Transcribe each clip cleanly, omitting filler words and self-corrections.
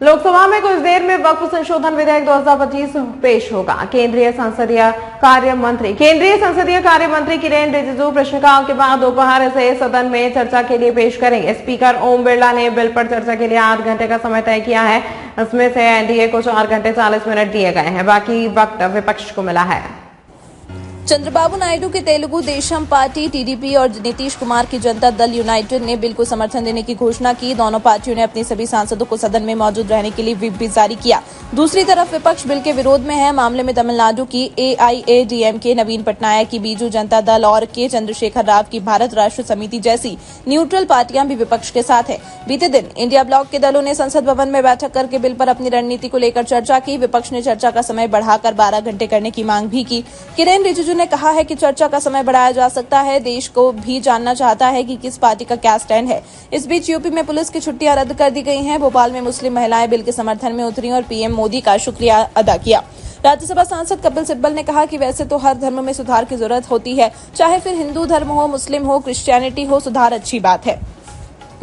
लोकसभा में कुछ देर में वक्फ संशोधन विधेयक 2025 पेश होगा। केंद्रीय संसदीय कार्य मंत्री किरेन रिजिजू प्रश्नकाल के बाद दोपहर से सदन में चर्चा के लिए पेश करेंगे। स्पीकर ओम बिरला ने बिल पर चर्चा के लिए 8 घंटे का समय तय किया है। इसमें से एनडीए को 4 घंटे 40 मिनट दिए गए हैं, बाकी वक्त विपक्ष को मिला है। चंद्रबाबू नायडू की तेलुगु देशम पार्टी टीडीपी और नीतीश कुमार की जनता दल यूनाइटेड ने बिल को समर्थन देने की घोषणा की। दोनों पार्टियों ने अपने सभी सांसदों को सदन में मौजूद रहने के लिए व्हिप भी जारी किया। दूसरी तरफ विपक्ष बिल के विरोध में है। मामले में तमिलनाडु की एआईएडीएमके, नवीन पटनायक की बीजू जनता दल और के चंद्रशेखर राव की भारत राष्ट्र समिति जैसी न्यूट्रल पार्टियां भी विपक्ष के साथ है। बीते दिन इंडिया ब्लॉक के दलों ने संसद भवन में बैठक करके बिल पर अपनी रणनीति को लेकर चर्चा की। विपक्ष ने चर्चा का समय बढ़ाकर 12 घंटे करने की मांग भी की। किरेन रिजिजू ने कहा है कि चर्चा का समय बढ़ाया जा सकता है। देश को भी जानना चाहता है कि किस पार्टी का क्या स्टैंड है। इस बीच यूपी में पुलिस की छुट्टियां रद्द कर दी गई हैं। भोपाल में मुस्लिम महिलाएं बिल के समर्थन में उतरी और पीएम मोदी का शुक्रिया अदा किया। राज्यसभा सांसद कपिल सिब्बल ने कहा कि वैसे तो हर धर्म में सुधार की जरूरत होती है, चाहे फिर हिंदू धर्म हो, मुस्लिम हो, क्रिश्चियनिटी हो, सुधार अच्छी बात है।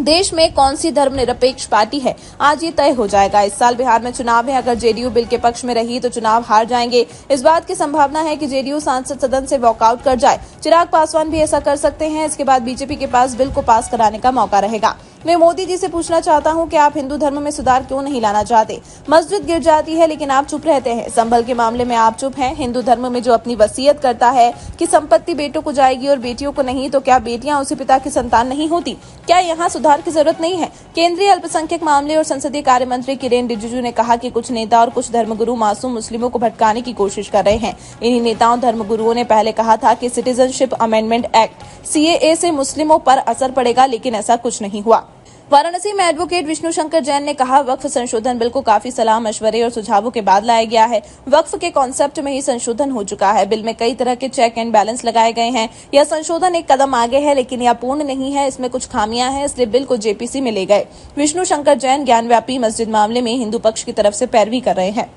देश में कौन सी धर्मनिरपेक्ष पार्टी है, आज ये तय हो जाएगा। इस साल बिहार में चुनाव है। अगर जेडीयू बिल के पक्ष में रही तो चुनाव हार जाएंगे। इस बात की संभावना है कि जेडीयू सांसद सदन से वॉकआउट कर जाए। चिराग पासवान भी ऐसा कर सकते हैं। इसके बाद बीजेपी के पास बिल को पास कराने का मौका रहेगा। मैं मोदी जी से पूछना चाहता हूं कि आप हिंदू धर्म में सुधार क्यों नहीं लाना चाहते? मस्जिद गिर जाती है लेकिन आप चुप रहते हैं। संभल के मामले में आप चुप हैं। हिंदू धर्म में जो अपनी वसीयत करता है कि संपत्ति बेटों को जाएगी और बेटियों को नहीं, तो क्या बेटियां उसी पिता की संतान नहीं होती? क्या यहाँ सुधार की जरूरत नहीं है? केंद्रीय अल्पसंख्यक मामले और संसदीय कार्य मंत्री किरेन रिजिजू ने कहा कि कुछ नेता और कुछ धर्मगुरु मासूम मुस्लिमों को भटकाने की कोशिश कर रहे हैं। इन्हीं नेताओं धर्मगुरुओं ने पहले कहा था कि सिटीजनशिप अमेंडमेंट एक्ट सीएए से मुस्लिमों पर असर पड़ेगा, लेकिन ऐसा कुछ नहीं हुआ। वाराणसी में एडवोकेट विष्णु शंकर जैन ने कहा, वक्फ संशोधन बिल को काफी सलाह मशवरे और सुझावों के बाद लाया गया है। वक्फ के कॉन्सेप्ट में ही संशोधन हो चुका है। बिल में कई तरह के चेक एंड बैलेंस लगाए गए हैं। यह संशोधन एक कदम आगे है, लेकिन यह पूर्ण नहीं है। इसमें कुछ खामियां हैं, इसलिए बिल को जेपीसी में ले गए। विष्णु शंकर जैन ज्ञानव्यापी मस्जिद मामले में हिंदू पक्ष की तरफ से पैरवी कर रहे हैं।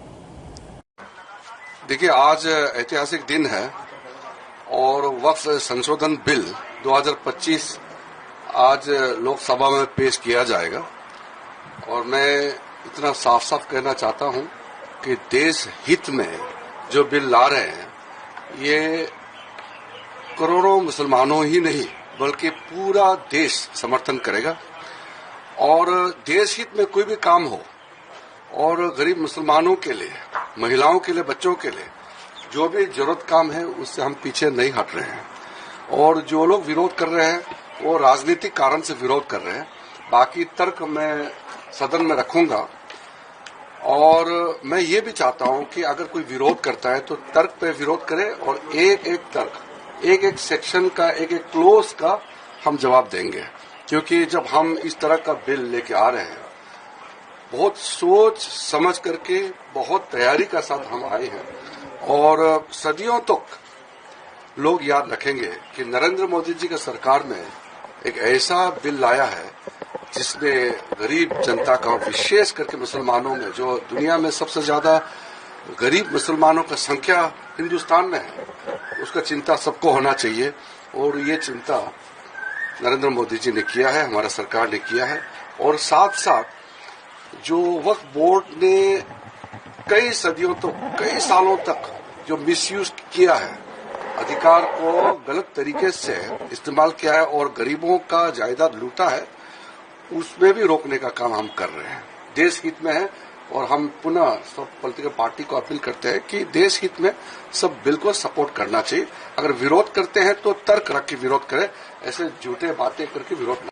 देखिए, आज ऐतिहासिक दिन है और वक्फ संशोधन बिल 2025 आज लोकसभा में पेश किया जाएगा। और मैं इतना साफ साफ कहना चाहता हूं कि देश हित में जो बिल ला रहे हैं, ये करोड़ों मुसलमानों ही नहीं बल्कि पूरा देश समर्थन करेगा। और देश हित में कोई भी काम हो और गरीब मुसलमानों के लिए, महिलाओं के लिए, बच्चों के लिए जो भी जरूरत काम है, उससे हम पीछे नहीं हट रहे हैं। और जो लोग विरोध कर रहे हैं वो राजनीतिक कारण से विरोध कर रहे हैं। बाकी तर्क मैं सदन में रखूंगा। और मैं ये भी चाहता हूं कि अगर कोई विरोध करता है तो तर्क पे विरोध करे और एक एक तर्क, एक एक सेक्शन का, एक एक क्लोज का हम जवाब देंगे। क्योंकि जब हम इस तरह का बिल लेके आ रहे हैं, बहुत सोच समझ करके, बहुत तैयारी का साथ हम आए हैं। और सदियों तक लोग याद रखेंगे कि नरेंद्र मोदी जी की सरकार में एक ऐसा बिल लाया है जिसने गरीब जनता का, विशेष करके मुसलमानों में, जो दुनिया में सबसे ज्यादा गरीब मुसलमानों का संख्या हिंदुस्तान में है, उसका चिंता सबको होना चाहिए। और ये चिंता नरेंद्र मोदी जी ने किया है, हमारा सरकार ने किया है। और साथ साथ जो वक्फ बोर्ड ने कई सदियों तक, कई सालों तक जो मिसयूज किया है, अधिकार को गलत तरीके से इस्तेमाल किया है और गरीबों का जायदाद लूटा है, उसमें भी रोकने का काम हम कर रहे हैं। देश हित में है। और हम पुनः सब पॉलिटिकल पार्टी को अपील करते हैं कि देश हित में सब बिल को सपोर्ट करना चाहिए। अगर विरोध करते हैं तो तर्क रख के विरोध करें, ऐसे झूठे बातें करके विरोध